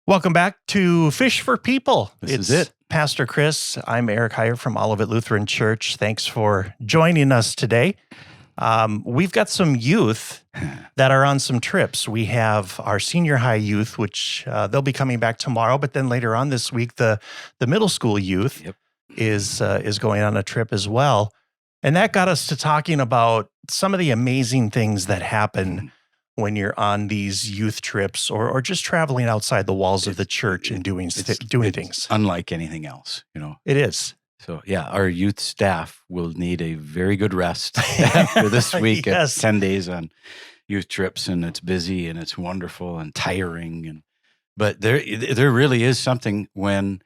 Welcome back to Fish for People. This is it. Pastor Chris. I'm Eric Heyer from Olivet Lutheran Church. Thanks for joining us today. We've got some youth that are on some trips. We have our senior high youth, which they'll be coming back tomorrow, but then later on this week, the middle school youth is going on a trip as well. And that got us to talking about some of the amazing things that happen when you're on these youth trips or just traveling outside the walls of the church and doing things. Unlike anything else, you know. It is. So, yeah, our youth staff will need a very good rest after this week. Yes. 10 days on youth trips, and it's busy and it's wonderful and tiring. But there really is something when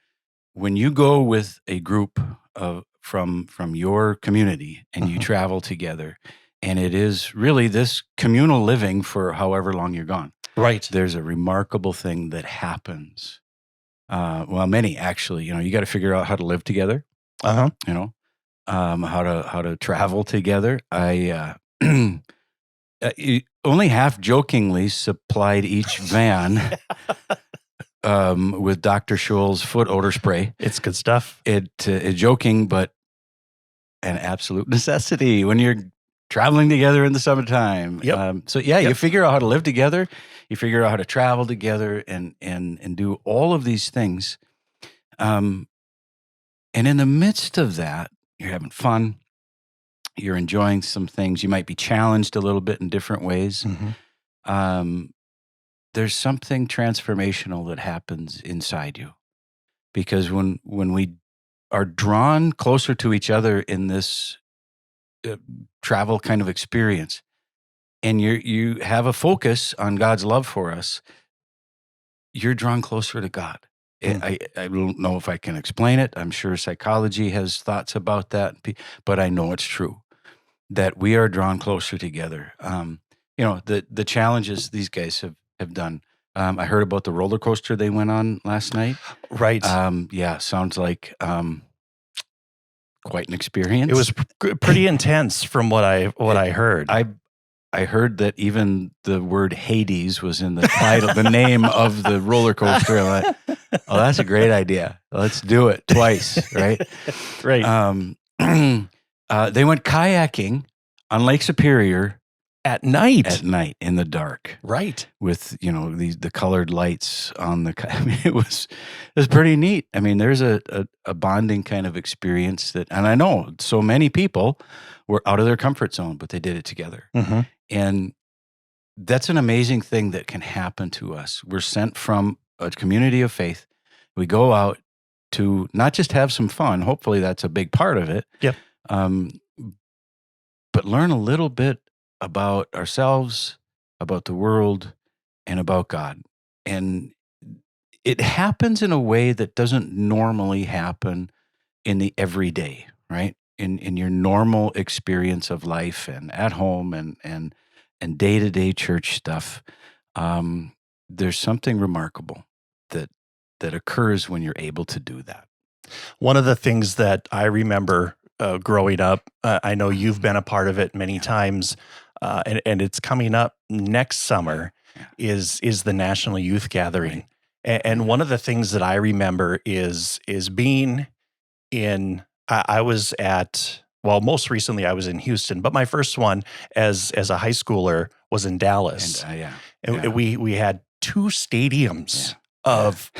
you go with a group from your community and you travel together. And it is really this communal living for however long you're gone. Right. There's a remarkable thing that happens. Well, many actually. You know, you got to figure out how to live together. Uh-huh. You know, how to travel together. I only half jokingly supplied each van with Dr. Scholl's foot odor spray. It's good stuff. It joking, but an absolute necessity when you're traveling together in the summertime. Yep. You figure out how to live together. You figure out how to travel together and do all of these things. And in the midst of that, you're having fun. You're enjoying some things. You might be challenged a little bit in different ways. Mm-hmm. There's something transformational that happens inside you. Because when we are drawn closer to each other in this travel kind of experience, and you have a focus on God's love for us, you're drawn closer to God. I don't know if I can explain it. I'm sure psychology has thoughts about that, but I know it's true that we are drawn closer together. The challenges these guys have done. I heard about the roller coaster they went on last night. Right. Sounds like quite an experience. It was pretty intense from what I heard. I heard that even the word Hades was in the title, the name of the roller coaster. I'm like, oh, that's a great idea. Let's do it twice, right? Right. They went kayaking on Lake Superior at night. At night in the dark, right? With the colored lights on the. I mean, it was pretty neat. I mean, there's a bonding kind of experience and I know so many people were out of their comfort zone, but they did it together. Mm-hmm. And that's an amazing thing that can happen to us. We're sent from a community of faith. We go out to not just have some fun. Hopefully, that's a big part of it. Yep. But learn a little bit about ourselves, about the world, and about God. And it happens in a way that doesn't normally happen in the everyday, right? In your normal experience of life and at home and day-to-day church stuff. There's something remarkable that occurs when you're able to do that. One of the things that I remember growing up, I know you've been a part of it many times, and it's coming up next summer, is the National Youth Gathering. Right. And one of the things that I remember is being in, I was at, well, most recently I was in Houston, but my first one as a high schooler was in Dallas. And we had two stadiums of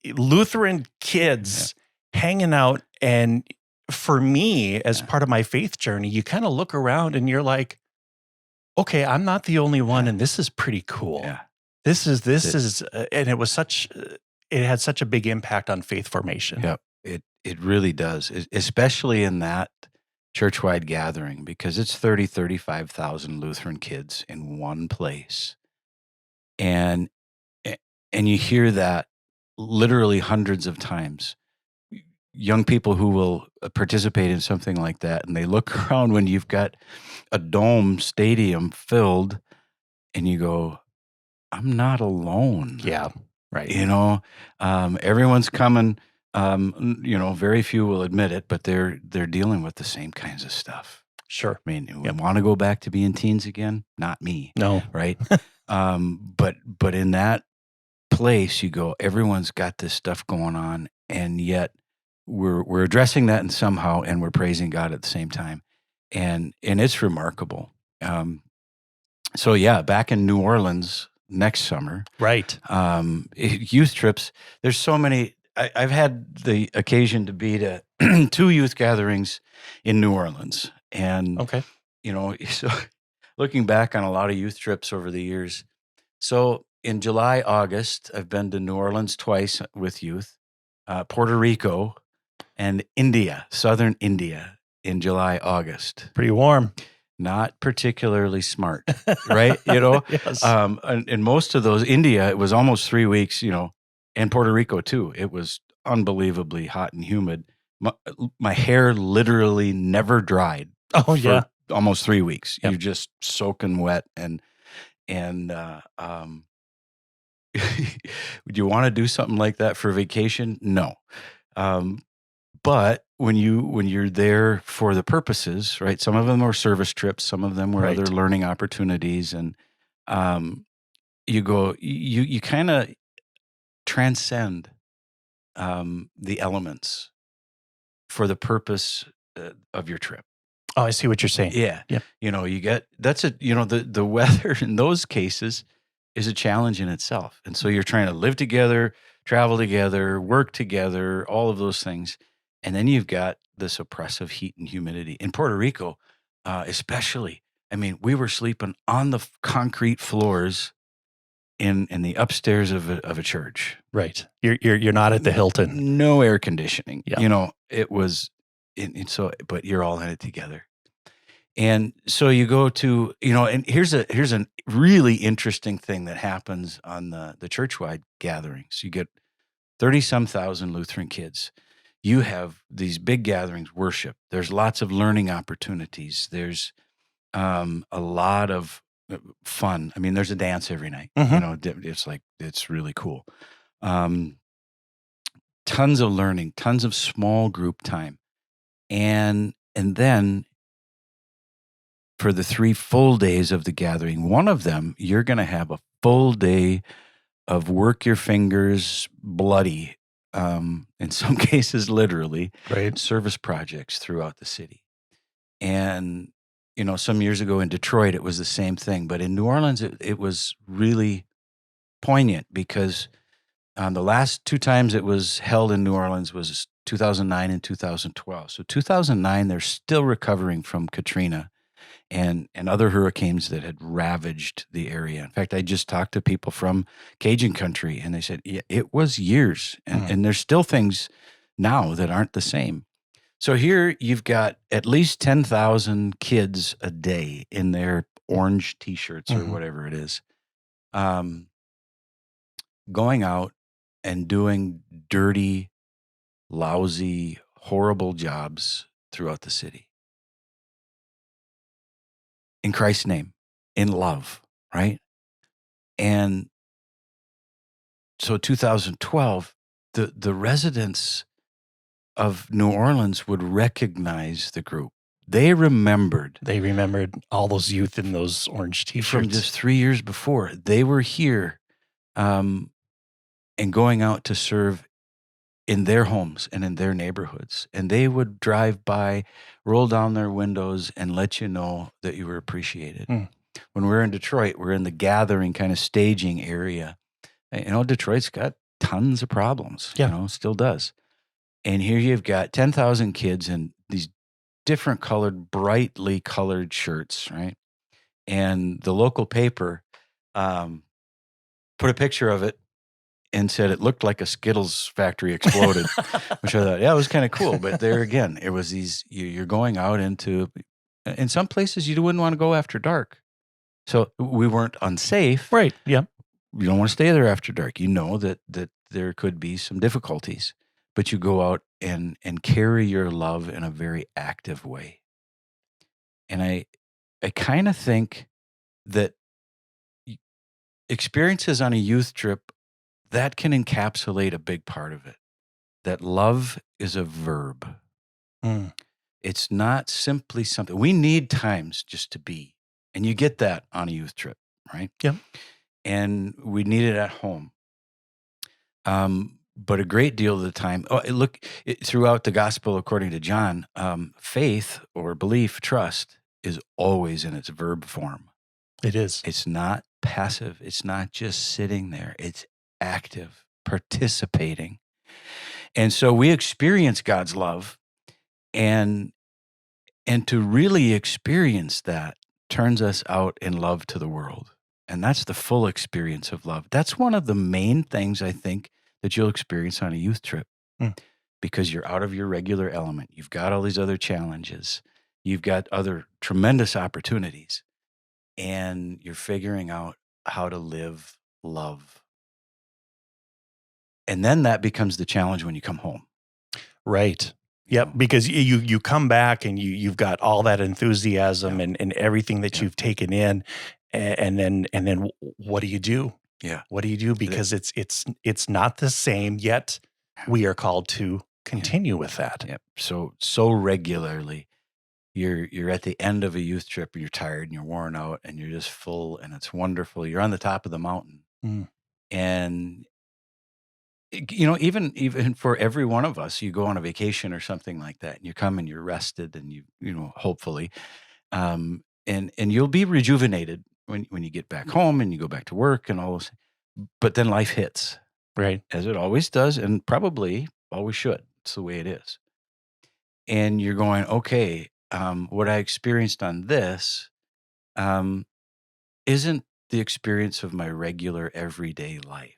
Lutheran kids hanging out. And for me, as part of my faith journey, you kind of look around and you're like, okay, I'm not the only one, and this is pretty cool. Yeah. This is, and it had such a big impact on faith formation. Yep, it really does, especially in that church-wide gathering, because it's 35,000 Lutheran kids in one place, and you hear that literally hundreds of times. Young people who will participate in something like that, and they look around when you've got a dome stadium filled, and you go, I'm not alone. Yeah, right. Everyone's coming. Very few will admit it, but they're dealing with the same kinds of stuff. Sure. I mean, we want to go back to being teens again? Not me. No. Right? But in that place, you go, everyone's got this stuff going on, and yet we're addressing that in somehow, and we're praising God at the same time, and it's remarkable. Um, so yeah, back in New Orleans next summer, Right. youth trips. There's so many. I've had the occasion to be to 2 youth gatherings in New Orleans, and Okay. so looking back on a lot of youth trips over the years. So in July, August, I've been to New Orleans twice with youth, Puerto Rico, and India, southern India, in July, August. Pretty warm. Not particularly smart, right? Yes. And most of those, India, it was almost 3 weeks, and Puerto Rico too. It was unbelievably hot and humid. My hair literally never dried Oh, for yeah. almost 3 weeks. Yep. You're just soaking wet, and would you want to do something like that for vacation? No. Um, but when you're there for the purposes, right? Some of them were service trips, some of them were other Right. learning opportunities, and um, you kind of transcend the elements for the purpose of your trip. Oh, I see what you're saying. Yeah. Yep. You get that's the weather in those cases is a challenge in itself. And so you're trying to live together, travel together, work together, all of those things. And then you've got this oppressive heat and humidity. In Puerto Rico, especially, I mean, we were sleeping on the concrete floors in the upstairs of a church. Right. You're not at the Hilton. No air conditioning. Yeah. It was but you're all in it together. And so you go to, and here's a really interesting thing that happens on the churchwide gatherings. You get 30 some thousand Lutheran kids. You have these big gatherings, worship. There's lots of learning opportunities. There's a lot of fun. I mean, there's a dance every night. Mhm. It's really cool. Um, Tons of learning, tons of small group time. And then for the 3 full days of the gathering, one of them, you're going to have a full day of work your fingers bloody, in some cases, literally, Right. service projects throughout the city. And, some years ago in Detroit, it was the same thing. But in New Orleans, it was really poignant because the last 2 times it was held in New Orleans was 2009 and 2012. So 2009, they're still recovering from Katrina and other hurricanes that had ravaged the area. In fact, I just talked to people from Cajun country, and they said, yeah, it was years, and there's still things now that aren't the same. So here you've got at least 10,000 kids a day in their orange T-shirts or Mhm. whatever it is, um, going out and doing dirty, lousy, horrible jobs throughout the city. In Christ's name, in love, right? And so 2012, the residents of New Orleans would recognize the group. They remembered They remembered all those youth in those orange from T-shirts. just 3 years before. They were here, um, and going out to serve in their homes and in their neighborhoods. And they would drive by, roll down their windows, and let you know that you were appreciated. Mm. When we're in Detroit, we're in the gathering kind of staging area. Detroit's got tons of problems, Yeah. still does. And here you've got 10,000 kids in these different colored, brightly colored shirts, right? And the local paper um, put a picture of it and said it looked like a Skittles factory exploded, which I thought, yeah, it was kind of cool. But there again, it was you're going out in some places you wouldn't want to go after dark. So we weren't unsafe. Right. Yeah. You don't want to stay there after dark. You know that there could be some difficulties, but you go out and carry your love in a very active way. And I kind of think that y- experiences on a youth trip that can encapsulate a big part of it. That love is a verb. Mm. It's not simply something. We need times just to be. And you get that on a youth trip, right? Yep. And we need it at home. But a great deal of the time, throughout the gospel according to John, faith or belief, trust is always in its verb form. It is. It's not passive. It's not just sitting there. It's active, participating. And so we experience God's love, and to really experience that turns us out in love to the world. And that's the full experience of love. That's one of the main things I think that you'll experience on a youth trip, Mm. because you're out of your regular element. You've got all these other challenges. You've got other tremendous opportunities, and you're figuring out how to live love. And then that becomes the challenge when you come home. Right. you Yep. know? Because you come back and you've got all that enthusiasm Yeah. and everything that Yeah. you've taken in, and then what do you do? Yeah. What do you do? Because it's not the same, yet we are called to continue with that. Yep. So regularly, you're at the end of a youth trip, and you're tired and you're worn out and you're just full, and it's wonderful. You're on the top of the mountain, Mm. and even for every one of us, you go on a vacation or something like that, and you come and you're rested, and hopefully, and you'll be rejuvenated when you get back home and you go back to work and all those. But then life hits, Right. as it always does, and probably always should. It's the way it is. And you're going, okay, what I experienced on this um, isn't the experience of my regular everyday life.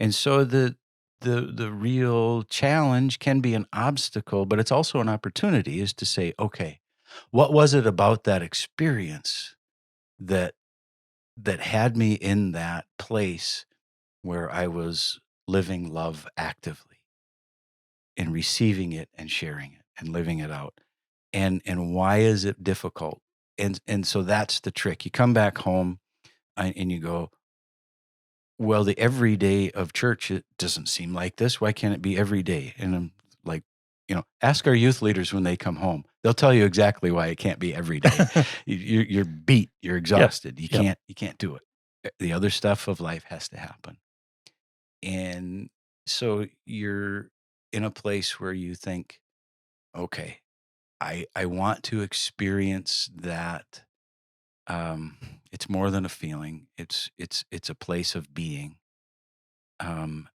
And so the real challenge can be an obstacle, but it's also an opportunity, is to say, okay, what was it about that experience that had me in that place where I was living love actively and receiving it and sharing it and living it out? And why is it difficult? And so that's the trick. You come back home, and you go, well, the everyday of church, it doesn't seem like this. Why can't it be every day? And I'm like, ask our youth leaders when they come home. They'll tell you exactly why it can't be every day. You're beat. You're Yep. exhausted. Yep. You can't do it. The other stuff of life has to happen. And so you're in a place where you think, okay, I want to experience that. It's more than a feeling. It's a place of being. Um,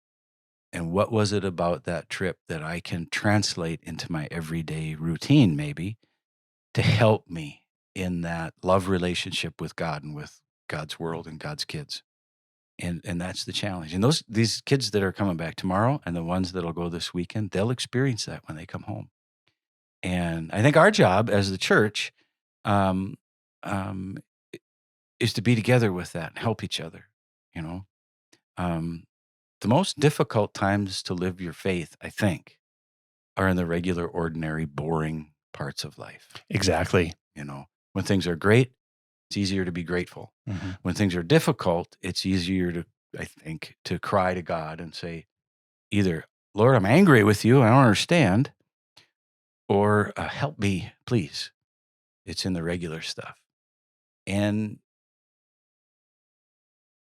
and what was it about that trip that I can translate into my everyday routine, maybe, to help me in that love relationship with God and with God's world and God's kids? And that's the challenge. And these kids that are coming back tomorrow, and the ones that'll go this weekend, they'll experience that when they come home. And I think our job as the church, um, um, is to be together with that and help each other. You know, um, the most difficult times to live your faith, I think, are in the regular, ordinary, boring parts of life. Exactly. When things are great, it's easier to be grateful. Mm-hmm. When things are difficult, it's easier to, I think, to cry to God and say, either, Lord, I'm angry with you, I don't understand, or help me, please. It's in the regular stuff. And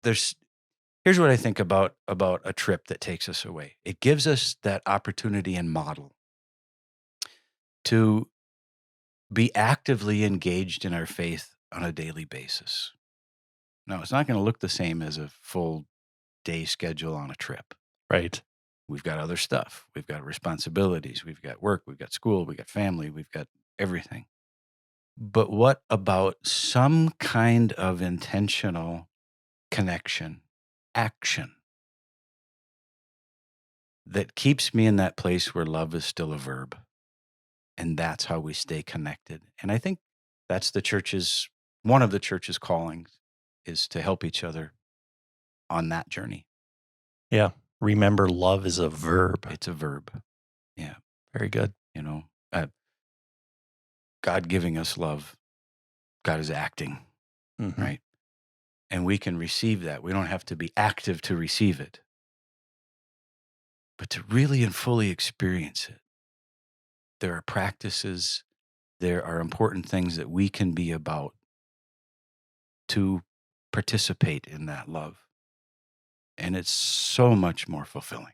here's what I think about a trip that takes us away. It gives us that opportunity and model to be actively engaged in our faith on a daily basis. Now, it's not going to look the same as a full day schedule on a trip. Right. We've got other stuff. We've got responsibilities. We've got work. We've got school. We've got family. We've got everything. But what about some kind of intentional connection, action that keeps me in that place where love is still a verb? And that's how we stay connected. And I think that's one of the church's callings, is to help each other on that journey. Yeah. Remember, love is a verb. It's a verb. Yeah. Very good. God giving us love, God is acting, Mm-hmm. right? And we can receive that. We don't have to be active to receive it, but to really and fully experience it. There are practices, there are important things that we can be about to participate in that love. And it's so much more fulfilling.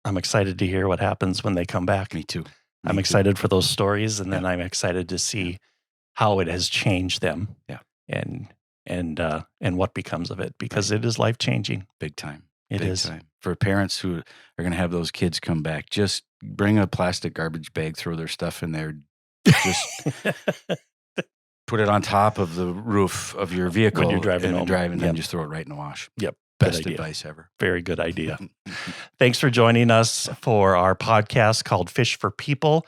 I'm excited to hear what happens when they come back. Me too. I'm Me too. excited for those stories, and then Yeah. I'm excited to see how it has changed them. Yeah. And what becomes of it, because it is life-changing. Big time. It Big is. time. For parents who are going to have those kids come back, just bring a plastic garbage bag, throw their stuff in there, just put it on top of the roof of your vehicle When you're driving home. then Yep. just throw it right in the wash. Yep. Good Best idea. advice ever. Very good idea. Thanks for joining us for our podcast called Fish for People.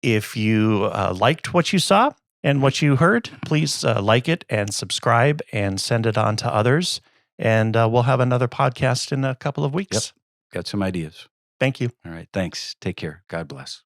If you liked what you saw and what you heard, please like it and subscribe and send it on to others. And we'll have another podcast in a couple of weeks. Got some ideas. Thank you. All right. Thanks. Take care. God bless.